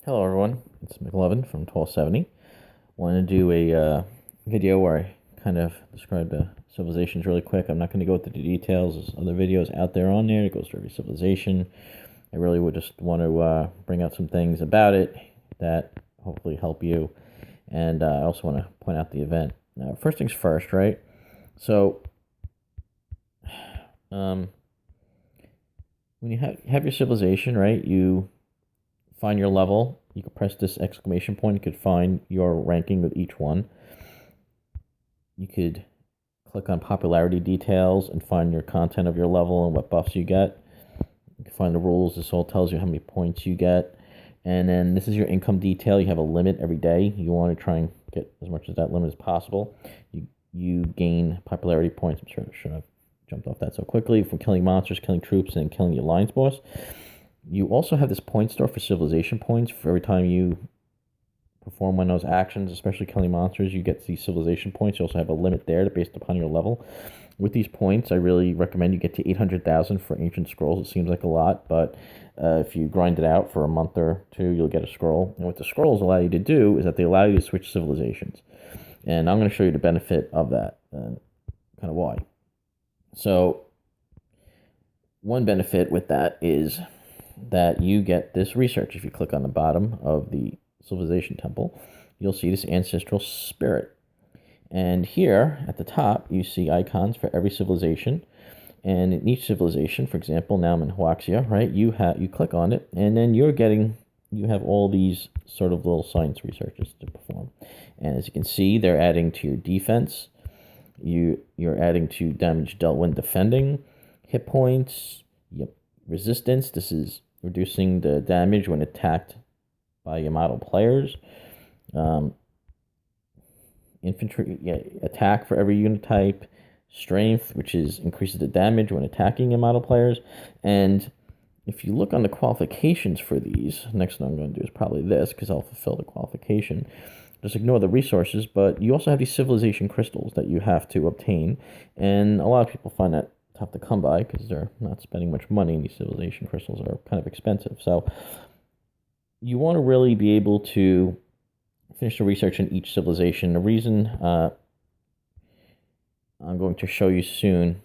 Hello everyone, it's McLovin from 1270. Wanted to do a video where I kind of describe the civilizations really quick. I'm not going to go into the details. There's other videos out there on there that goes through every civilization. I really would just want to bring out some things about it that hopefully help you. And I also want to point out the event. Now, first things first, right? So, um, when you have your civilization, right, you find your level. You could press this exclamation point. You could find your ranking with each one. You could click on popularity details and find your content of your level and what buffs you get. You can find the rules. This all tells you how many points you get. And then this is your income detail. You have a limit every day. You want to try and get as much of that limit as possible. You gain popularity points. I'm sure I shouldn't have jumped off that so quickly from killing monsters, killing troops, and killing the alliance boss. You also have this point store for civilization points. For every time you perform one of those actions, especially killing monsters, you get these civilization points. You also have a limit there based upon your level. With these points, I really recommend you get to 800,000 for ancient scrolls. It seems like a lot, but if you grind it out for a month or two, you'll get a scroll. And what the scrolls allow you to do is that they allow you to switch civilizations. And I'm going to show you the benefit of that and kind of why. So, one benefit with that is that you get this research. If you click on the bottom of the civilization temple, you'll see this ancestral spirit. And here at the top, you see icons for every civilization. And in each civilization, for example, now I'm in Huaxia, right? You click on it, and then you have all these sort of little science researches to perform. And as you can see, they're adding to your defense. You're adding to damage dealt when defending, hit points, yep, resistance. This is reducing the damage when attacked by your model players. Infantry, yeah, attack for every unit type. Strength, which is increases the damage when attacking your model players. And if you look on the qualifications for these, next thing I'm going to do is probably this, because I'll fulfill the qualification. Just ignore the resources, but you also have these civilization crystals that you have to obtain. And a lot of people find that tough to come by because they're not spending much money, and these civilization crystals are kind of expensive. So you want to really be able to finish the research in each civilization. The reason I'm going to show you soon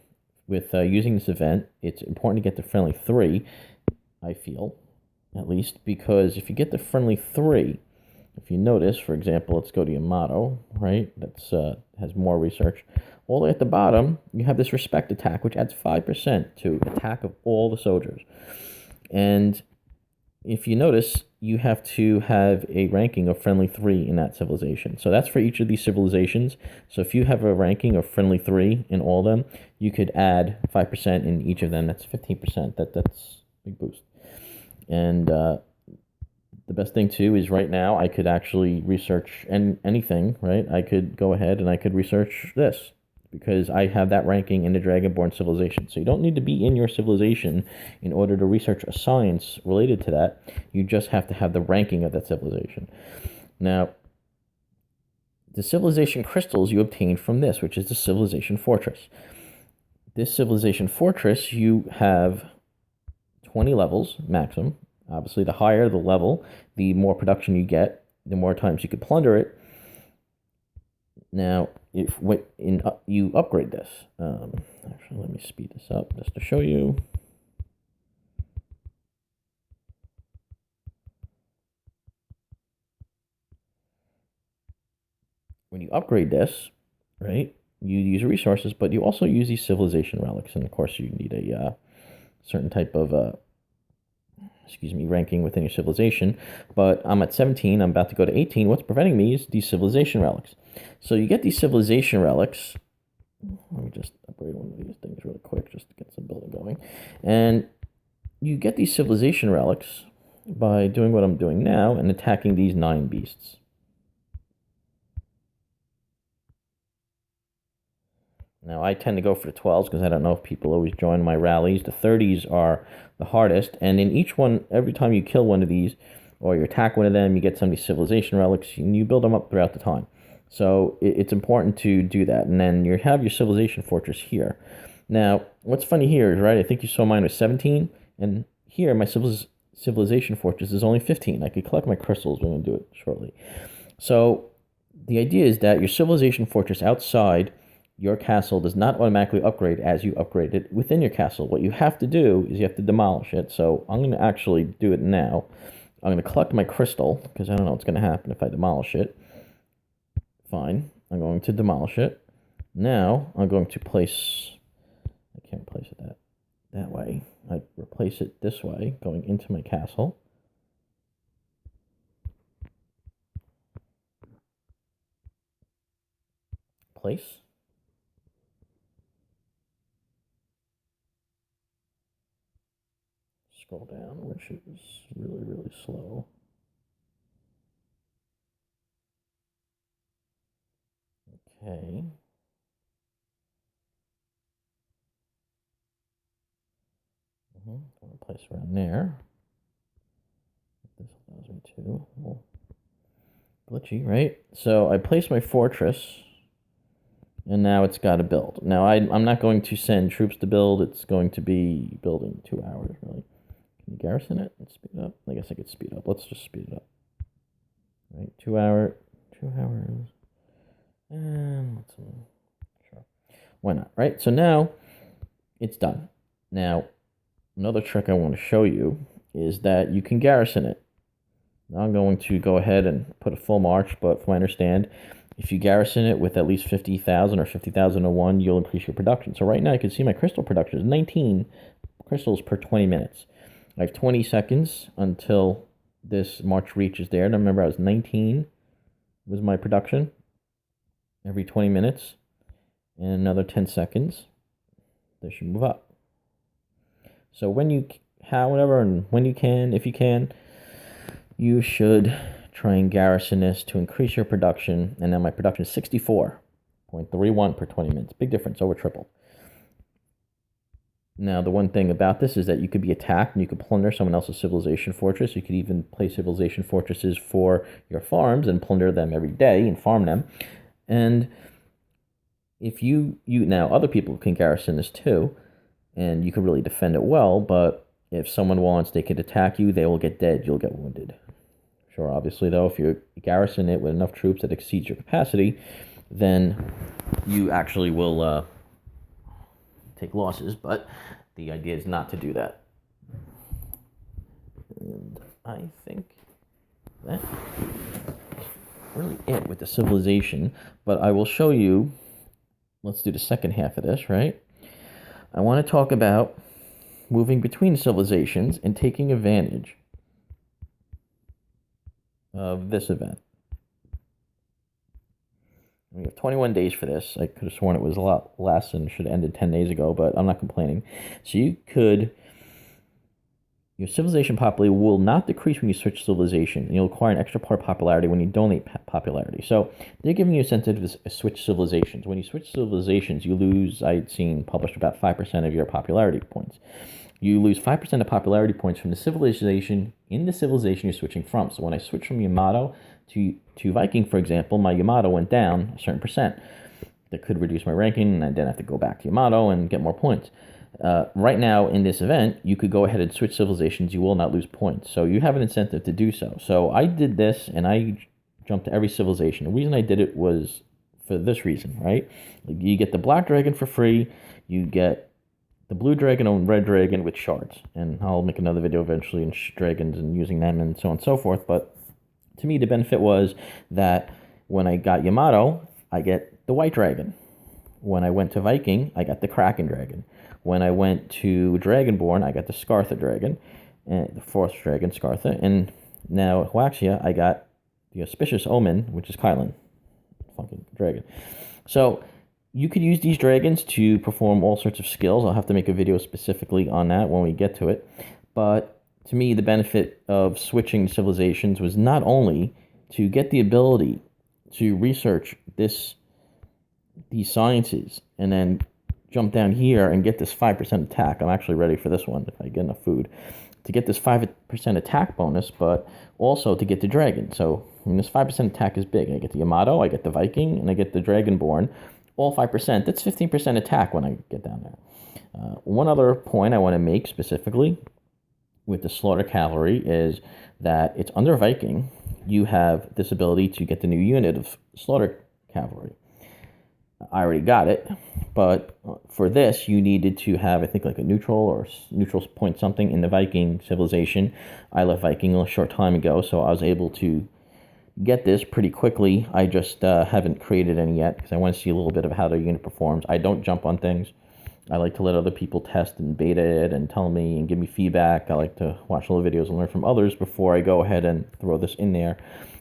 with using this event, it's important to get the friendly 3, I feel, at least, because if you get the friendly 3, if you notice, for example, let's go to Yamato, right? That's has more research. All the way at the bottom, you have this respect attack, which adds 5% to attack of all the soldiers. And if you notice, you have to have a ranking of friendly 3 in that civilization. So that's for each of these civilizations. So if you have a ranking of friendly 3 in all of them, you could add 5% in each of them. That's 15%. That's a big boost. And the best thing too is right now I could actually research anything, right? I could go ahead and I could research this because I have that ranking in the Dragonborn civilization. So you don't need to be in your civilization in order to research a science related to that. You just have to have the ranking of that civilization. Now, the civilization crystals you obtain from this, which is the civilization fortress. This civilization fortress, you have 20 levels maximum. Obviously, the higher the level, the more production you get, the more times you could plunder it. Now, if you upgrade this, actually, let me speed this up just to show you. When you upgrade this, right, you use resources, but you also use these civilization relics, and of course, you need a certain type of ranking within your civilization. But I'm at 17, I'm about to go to 18. What's preventing me is these civilization relics. So you get these civilization relics. Let me just upgrade one of these things really quick just to get some building going. And you get these civilization relics by doing what I'm doing now and attacking these 9 beasts. Now, I tend to go for the 12s because I don't know if people always join my rallies. The 30s are the hardest, and in each one, every time you kill one of these or you attack one of them, you get some of these civilization relics, and you build them up throughout the time. So it's important to do that, and then you have your civilization fortress here. Now, what's funny here is, right, I think you saw mine was 17, and here my civilization fortress is only 15. I could collect my crystals. We're going to do it shortly. So the idea is that your civilization fortress outside your castle does not automatically upgrade as you upgrade it within your castle. What you have to do is you have to demolish it. So I'm going to actually do it now. I'm going to collect my crystal because I don't know what's going to happen if I demolish it. Fine. I'm going to demolish it. Now I'm going to place... I can't place it that way. I replace it this way, going into my castle. Place. Scroll down, which is really, really slow. Okay. I'll place around there. This allows me to. Well, glitchy, right? So I place my fortress, and now it's got to build. Now I'm not going to send troops to build. It's going to be building 2 hours, really. Can you garrison it and speed it up? I guess I could speed up. Let's just speed it up. Right, 2 hours. And let's sure. Why not, right? So now it's done. Now, another trick I want to show you is that you can garrison it. Now I'm going to go ahead and put a full march, but from what I understand, if you garrison it with at least 50,000 or 50,001, you'll increase your production. So right now you can see my crystal production is 19 crystals per 20 minutes. I have 20 seconds until this march reaches there. Now remember, I was 19 was my production every 20 minutes. And another 10 seconds, this should move up. So when you, however, and when you can, if you can, you should try and garrison this to increase your production. And now my production is 64.31 per 20 minutes. Big difference, over triple. Now, the one thing about this is that you could be attacked and you could plunder someone else's civilization fortress. You could even place civilization fortresses for your farms and plunder them every day and farm them. And if you now, other people can garrison this too, and you can really defend it well, but if someone wants, they could attack you, they will get dead, you'll get wounded. Sure, obviously, though, if you garrison it with enough troops that exceeds your capacity, then you actually will take losses, but the idea is not to do that. And I think that's really it with the civilization, but I will show you, let's do the second half of this, right? I want to talk about moving between civilizations and taking advantage of this event. We have 21 days for this. I could have sworn it was a lot less and should have ended 10 days ago, but I'm not complaining. So your civilization popularity will not decrease when you switch civilization, and you'll acquire an extra part of popularity when you donate popularity. So they're giving you a incentive to switch civilizations. When you switch civilizations, you lose, I'd seen published, about 5% of your popularity points. You lose 5% of popularity points from the civilization you're switching from. So when I switch from Yamato to Viking, for example, my Yamato went down a certain percent. That could reduce my ranking, and I then have to go back to Yamato and get more points. Right now, in this event, you could go ahead and switch civilizations. You will not lose points. So you have an incentive to do so. So I did this, and I jumped to every civilization. The reason I did it was for this reason, right? You get the black dragon for free. You get the blue dragon and red dragon with shards. And I'll make another video eventually on dragons and using them and so on and so forth. But to me, the benefit was that when I got Yamato, I get the white dragon. When I went to Viking, I got the Kraken dragon. When I went to Dragonborn, I got the Scartha dragon, and the fourth dragon, Scartha. And now at Huaxia, I got the Auspicious Omen, which is Kylan, fucking dragon. So you could use these dragons to perform all sorts of skills. I'll have to make a video specifically on that when we get to it. But to me, the benefit of switching civilizations was not only to get the ability to research these sciences and then jump down here and get this 5% attack. I'm actually ready for this one if I get enough food. To get this 5% attack bonus, but also to get the dragon. So this 5% attack is big. I get the Yamato, I get the Viking, and I get the Dragonborn. All 5%. That's 15% attack when I get down there. One other point I want to make specifically with the Slaughter Cavalry is that it's under Viking. You have this ability to get the new unit of Slaughter Cavalry. I already got it, but for this, you needed to have, I think, like a neutral or neutral point something in the Viking civilization. I left Viking a short time ago, so I was able to get this pretty quickly. I just haven't created any yet because I want to see a little bit of how the unit performs. I don't jump on things. I like to let other people test and beta it and tell me and give me feedback. I like to watch all the videos and learn from others before I go ahead and throw this in there.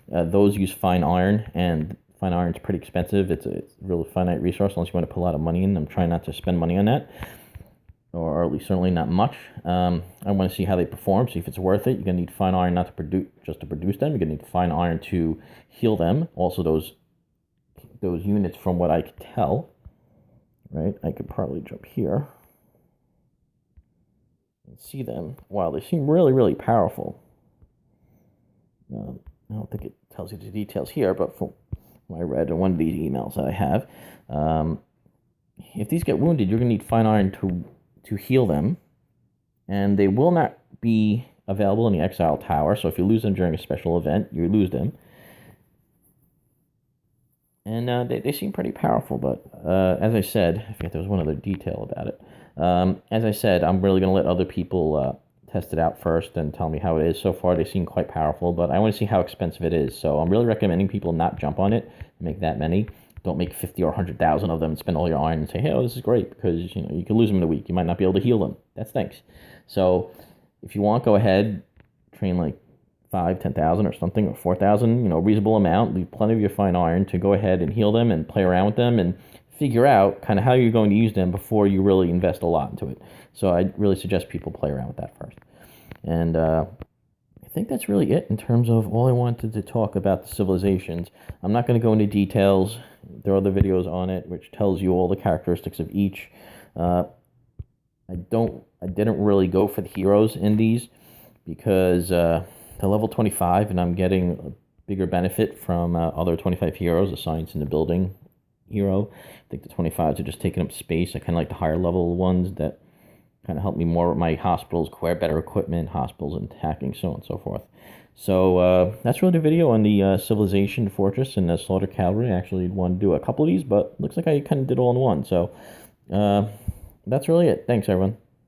Those use fine iron, and fine iron is pretty expensive. It's a really finite resource unless you want to put a lot of money in. I'm trying not to spend money on that, or at least certainly not much. I want to see how they perform, see if it's worth it. You're going to need fine iron not to produce just to produce them. You're going to need fine iron to heal them. Also, those units, from what I could tell, right? I could probably jump here and see them. Wow, they seem really, really powerful. I don't think it tells you the details here, but from what I read in one of these emails that I have, if these get wounded, you're going to need fine iron to heal them, and they will not be available in the Exile Tower, so if you lose them during a special event, you lose them. And they seem pretty powerful, but as I said, I forget there was one other detail about it. As I said, I'm really going to let other people test it out first and tell me how it is. So far, they seem quite powerful, but I want to see how expensive it is. So I'm really recommending people not jump on it and make that many. Don't make 50 or 100,000 of them and spend all your iron and say, hey, oh, this is great, because you can lose them in a week. You might not be able to heal them. That stinks. So if you want, go ahead, train like 10,000 or something, or 4,000, reasonable amount. Leave plenty of your fine iron to go ahead and heal them and play around with them and figure out kind of how you're going to use them before you really invest a lot into it. So I really suggest people play around with that first. And I think that's really it in terms of all I wanted to talk about the civilizations. I'm not going to go into details. There are other videos on it which tells you all the characteristics of each. I didn't really go for the heroes in these because they're level 25 and I'm getting a bigger benefit from other 25 heroes, the science in the building hero. I think the 25s are just taking up space. I kind of like the higher level ones that kind of help me more with my hospitals, acquire better equipment, hospitals and attacking, so on and so forth. So that's really the video on the Civilization Fortress and the Slaughter Cavalry. I actually wanted to do a couple of these, but looks like I kind of did all in one. So that's really it. Thanks, everyone.